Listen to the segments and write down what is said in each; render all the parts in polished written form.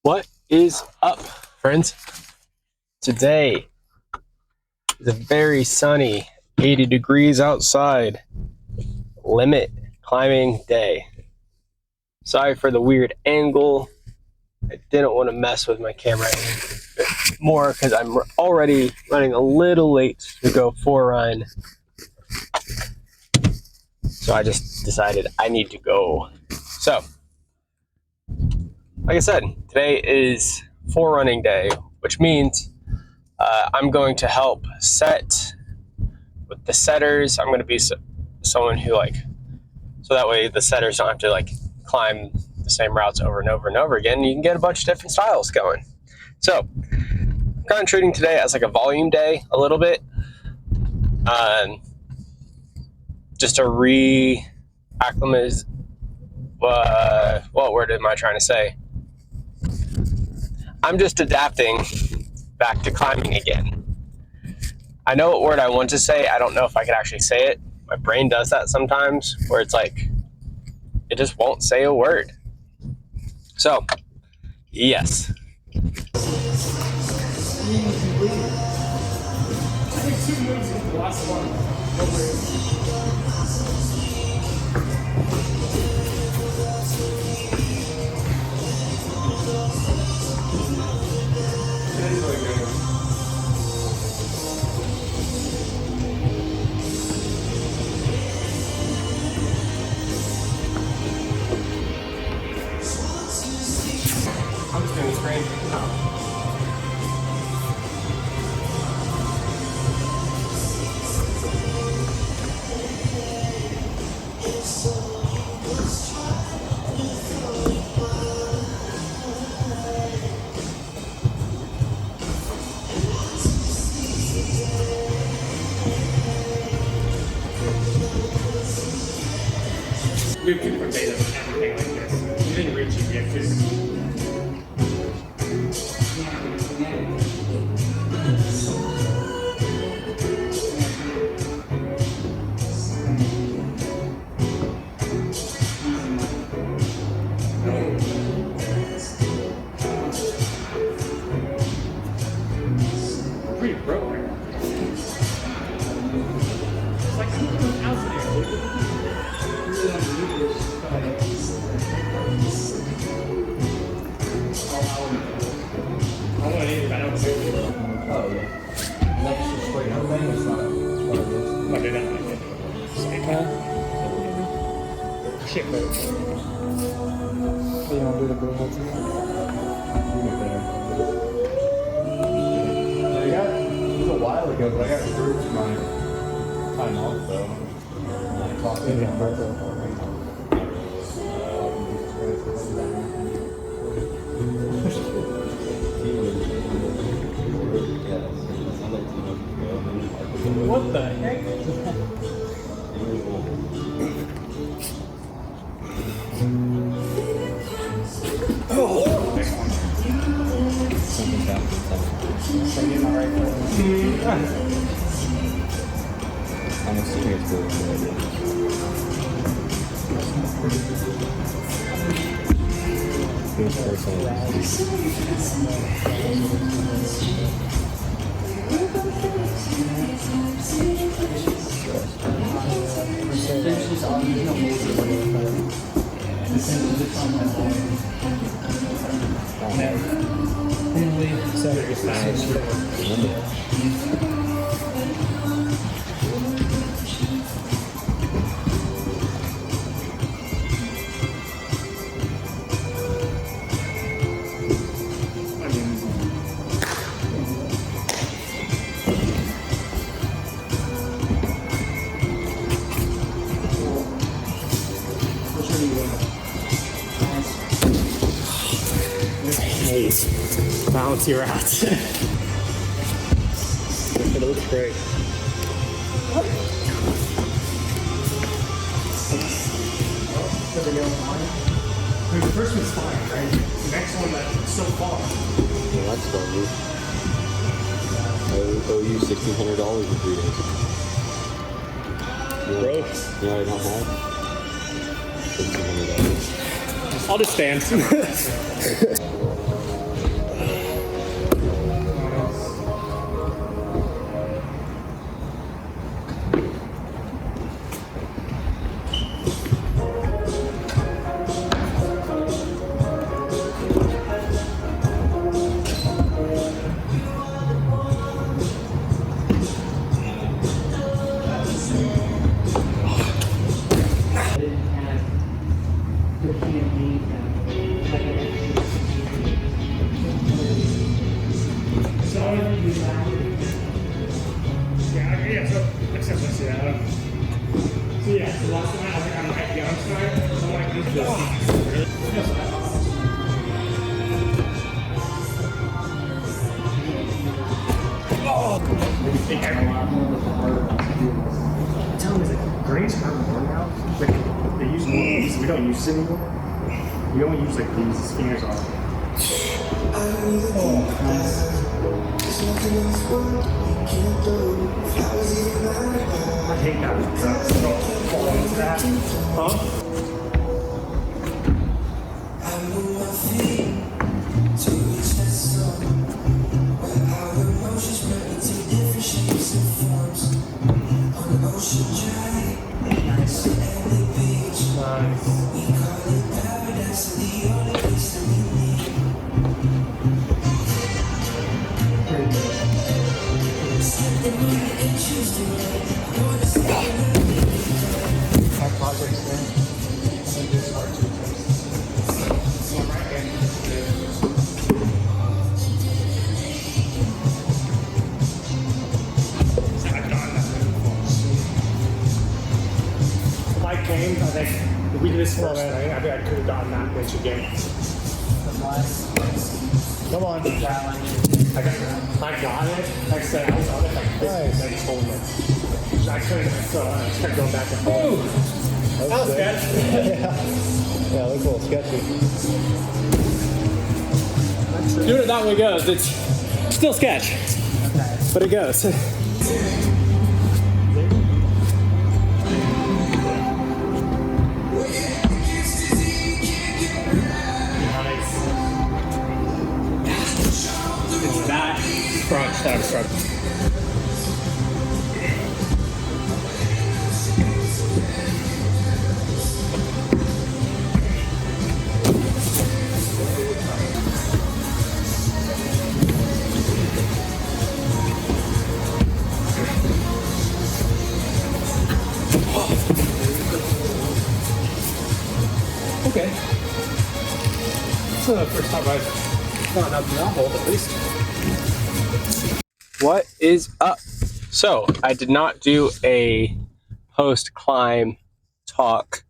What is up, friends? Today is a very sunny 80 degrees outside, limit climbing day. Sorry for the weird angle. I didn't want to mess with my camera more because I'm already running a little late to go for a run. So I just decided I need to go. So, like I said, today is forerunning day, which means I'm going to help set with the setters. I'm going to be someone who so that way the setters don't have to climb the same routes over and over and over again. You can get a bunch of different styles going. So I'm kind of treating today as like a volume day a little bit, just to re-acclimatize. What word am I trying to say? I'm just adapting back to climbing again. I know what word I want to say. I don't know if I could actually say it. My brain does that sometimes, where it's like it just won't say a word. So, yes. I'm just doing screen. We have 2 different betas and everything like this. You didn't reach it yet, too. Pretty broke right now. It's like something else in there. I want to eat it, I don't see it. Oh, yeah. And that's just straight up thing, it's not what it is. But they're not like it. Shit, bro. So you want to do the blue ones again? I got, it was a while ago, but I got through to my time off, though. I talked to him about that. What the heck? Something's happening. Something in my right foot. I'm assuming it's good. This Bounce your out. It looks great. The first one's fine, right? The next one that's so far. Well, that's fun, I owe you $1,600 in 3 days. Bro. You know what I don't have? $1,600. I'll just stand. Yeah, so makes sense. I see that. So yeah, the last time I think I might be on tonight. I'm like, this tell me, like, grains are more now. Like, they use more of these. We don't use this anymore. We only use like these. The fingers are. I hate that. Fall into that. Huh? Games, I think if we did this first thing, I think I could have gotten that bench again. Come on. I got it. Like I said, I was on it like 50 minutes holding it. I couldn't, so I just kept going back and forth. That was sketchy. Yeah, look a little sketchy. Doing it that way goes. It's still sketch, but it goes. Crunch, that crunch. Okay. This is the first time I've gone up that hole, at least. What is up? So I did not do a post climb talk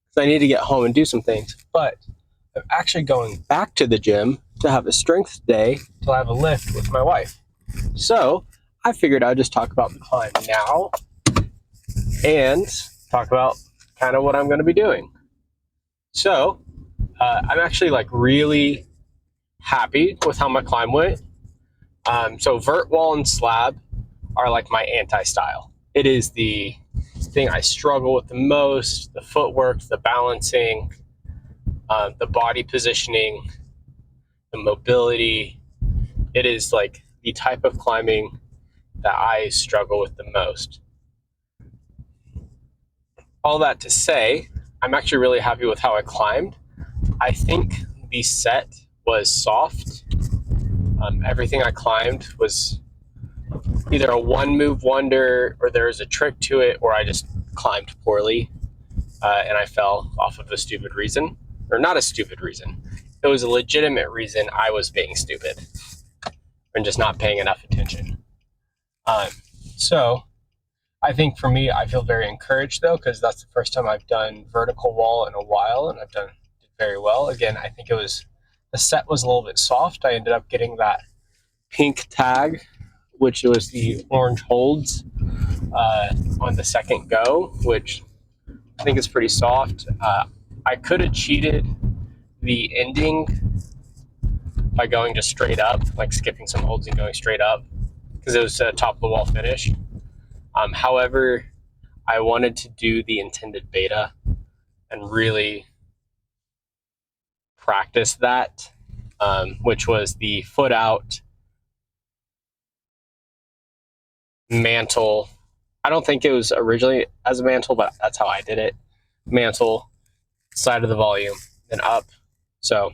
because I need to get home and do some things, but I'm actually going back to the gym to have a strength day till I have a lift with my wife. So I figured I'd just talk about the climb now and talk about kind of what I'm going to be doing. So I'm actually like really happy with how my climb went. So vert wall and slab are like my anti-style. It is the thing I struggle with the most, the footwork, the balancing, the body positioning, the mobility. It is like the type of climbing that I struggle with the most. All that to say, I'm actually really happy with how I climbed. I think the set was soft. Everything I climbed was either a one move wonder or there was a trick to it or I just climbed poorly and I fell off of a stupid reason, or not a stupid reason. It was a legitimate reason I was being stupid and just not paying enough attention. So I think for me, I feel very encouraged though, because that's the first time I've done vertical wall in a while and I've done very well. Again, I think the set was a little bit soft. I ended up getting that pink tag, which was the orange holds on the second go, which I think is pretty soft. I could have cheated the ending by going just straight up, like skipping some holds and going straight up, because it was a top of the wall finish. However, I wanted to do the intended beta and really practice that, which was the foot out mantle. I don't think it was originally as a mantle, but that's how I did it. Mantle, side of the volume, then up. So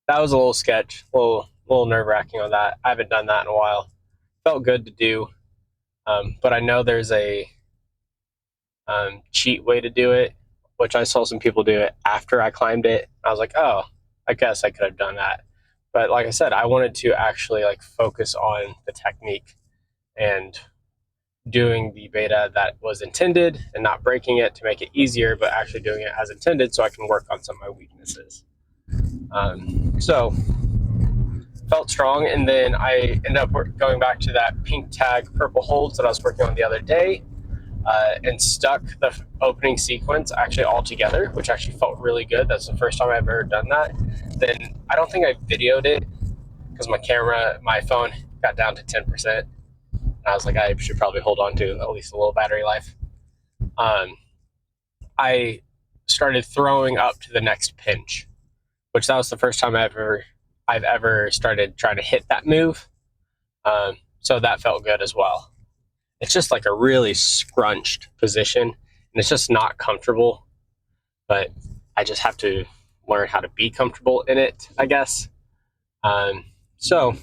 that was a little sketch, a little nerve-wracking on that. I haven't done that in a while. Felt good to do, but I know there's a cheat way to do it, which I saw some people do it after I climbed it. I was like, oh, I guess I could have done that. But like I said, I wanted to actually like focus on the technique and doing the beta that was intended and not breaking it to make it easier, but actually doing it as intended so I can work on some of my weaknesses. So felt strong, and then I ended up going back to that pink tag purple holds that I was working on the other day, and stuck the opening sequence actually all together, which actually felt really good. That's the first time I've ever done that. Then I don't think I videoed it because my phone got down to 10%. I was like, I should probably hold on to at least a little battery life. I started throwing up to the next pinch, which that was the first time I've ever started trying to hit that move. So that felt good as well. It's just like a really scrunched position, and it's just not comfortable. But I just have to learn how to be comfortable in it, I guess. So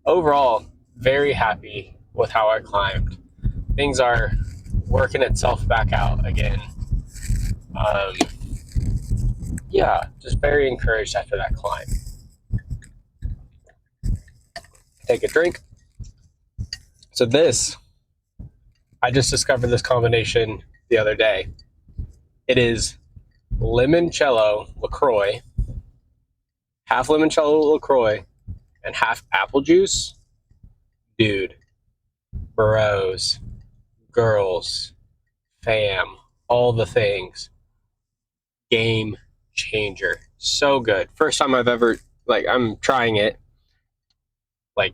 overall, very happy with how I climbed. Things are working itself back out again. Yeah, just very encouraged after that climb. Take a drink. So I just discovered this combination the other day. It is limoncello LaCroix, half limoncello LaCroix, and half apple juice. Dude, bros, girls, fam, all the things. Game changer. So good. First time I've ever, I'm trying it,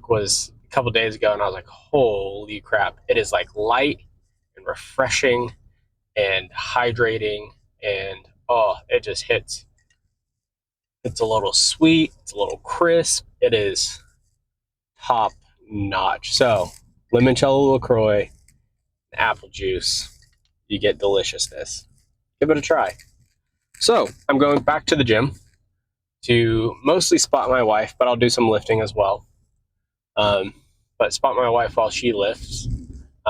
was a couple days ago, and I was like, holy crap. It is light and refreshing and hydrating, and it just hits. It's a little sweet, it's a little crisp. It is top notch. So, limoncello LaCroix, apple juice, you get deliciousness. Give it a try. So, I'm going back to the gym to mostly spot my wife, but I'll do some lifting as well. But spot my wife while she lifts.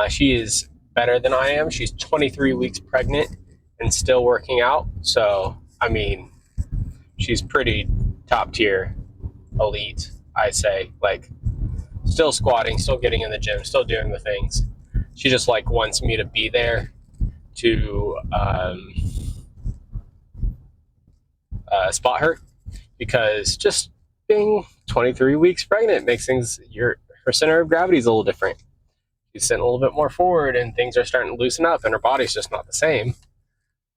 She is better than I am. She's 23 weeks pregnant and still working out. So, I mean, she's pretty top tier, elite, I say. Still squatting, still getting in the gym, still doing the things. She just wants me to be there to spot her, because just being 23 weeks pregnant makes her center of gravity is a little different. She's sitting a little bit more forward, and things are starting to loosen up, and her body's just not the same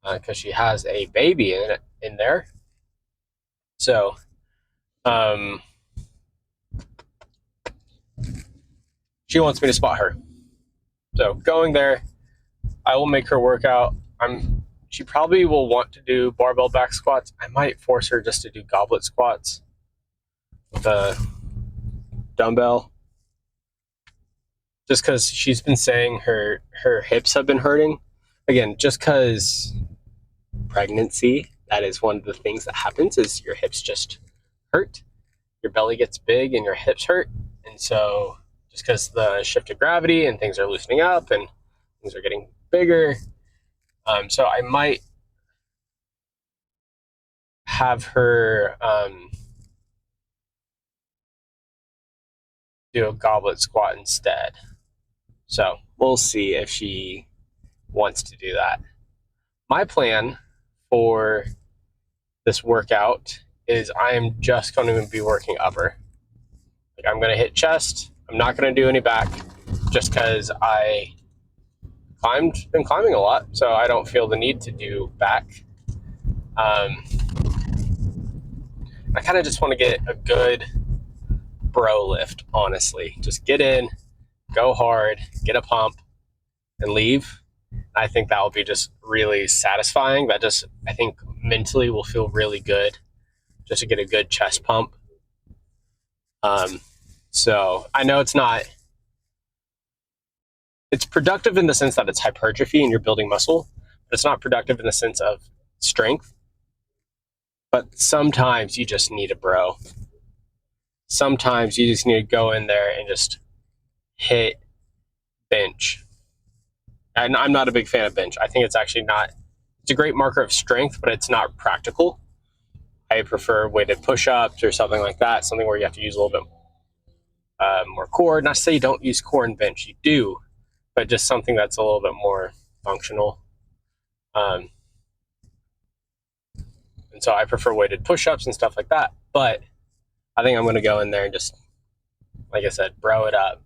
because she has a baby in there. So, she wants me to spot her. So going there, I will make her work out. She probably will want to do barbell back squats. I might force her just to do goblet squats with a dumbbell, just because she's been saying her hips have been hurting. Again, just because pregnancy, that is one of the things that happens, is your hips just hurt. Your belly gets big and your hips hurt. And so just because the shift of gravity and things are loosening up and things are getting bigger. So I might have her do a goblet squat instead. So we'll see if she wants to do that. My plan for this workout is I am just going to be working upper. I'm going to hit chest. I'm not going to do any back, just because I been climbing a lot, so I don't feel the need to do back. I kind of just want to get a good bro lift, honestly. Just get in, go hard, get a pump, and leave. I think that will be just really satisfying. That just, I think, mentally will feel really good, just to get a good chest pump. So I know it's productive in the sense that it's hypertrophy and you're building muscle, but it's not productive in the sense of strength. But sometimes you just need a bro. Sometimes you just need to go in there and just hit bench. And I'm not a big fan of bench. I think it's actually it's a great marker of strength, but it's not practical. I prefer weighted push-ups or something like that, something where you have to use a little bit more core. Not to say you don't use core and bench, you do, but just something that's a little bit more functional. And so I prefer weighted push-ups and stuff like that. But I think I'm going to go in there and just, like I said, bro it up.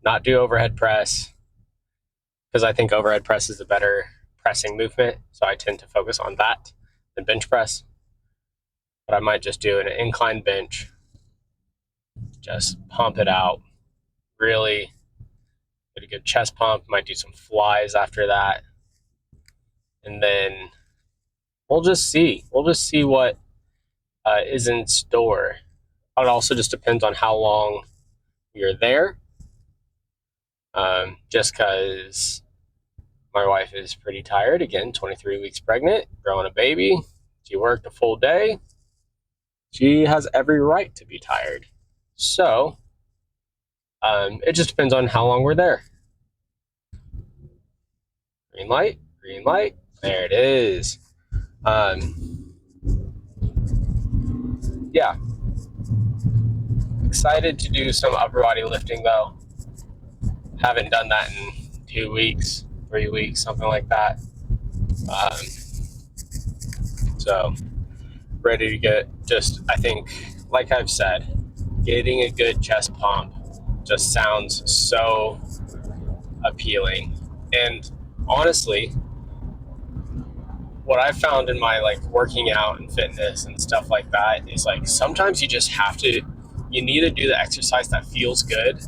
Not do overhead press, because I think overhead press is a better pressing movement. So I tend to focus on that than bench press. But I might just do an incline bench, just pump it out, really get a good chest pump. Might do some flies after that. And then we'll just see. We'll just see what is in store. It also just depends on how long you're there. Just because my wife is pretty tired. Again, 23 weeks pregnant, growing a baby. She worked a full day. She has every right to be tired. So it just depends on how long we're there. Green light, green light. There it is. Yeah. Excited to do some upper body lifting though. Haven't done that in 2 weeks, 3 weeks, something like that. So ready to get just, I think, like I've said, getting a good chest pump just sounds so appealing. And honestly, what I've found in my like working out and fitness and stuff like that is like sometimes you just have to, you need to do the exercise that feels good,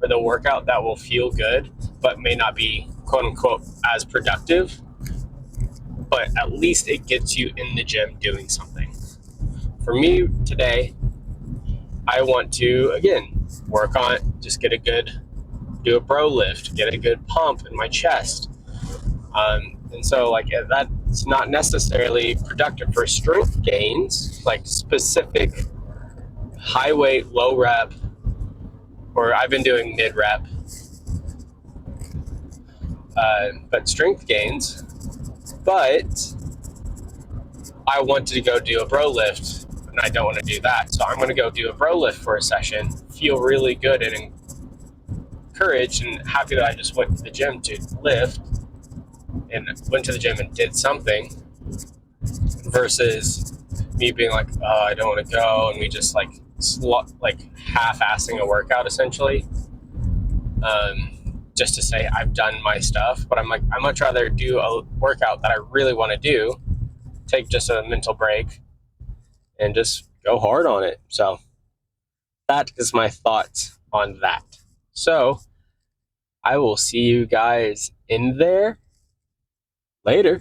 or the workout that will feel good but may not be quote unquote as productive, but at least it gets you in the gym doing something. For me today, I want to again work on it, just get a good, do a bro lift, get a good pump in my chest. And so like that's not necessarily productive for strength gains, like specific high weight, low rep, or I've been doing mid rep, but strength gains. But I want to go do a bro lift, and I don't want to do that. So I'm going to go do a bro lift for a session, feel really good and encouraged and happy that I just went to the gym to lift and went to the gym and did something, versus me being like, oh, I don't want to go, and we just like half-assing a workout essentially, just to say I've done my stuff. But I'm like, I'd much rather do a workout that I really want to do, take just a mental break, and just go hard on it. So that is my thoughts on that. So I will see you guys in there later.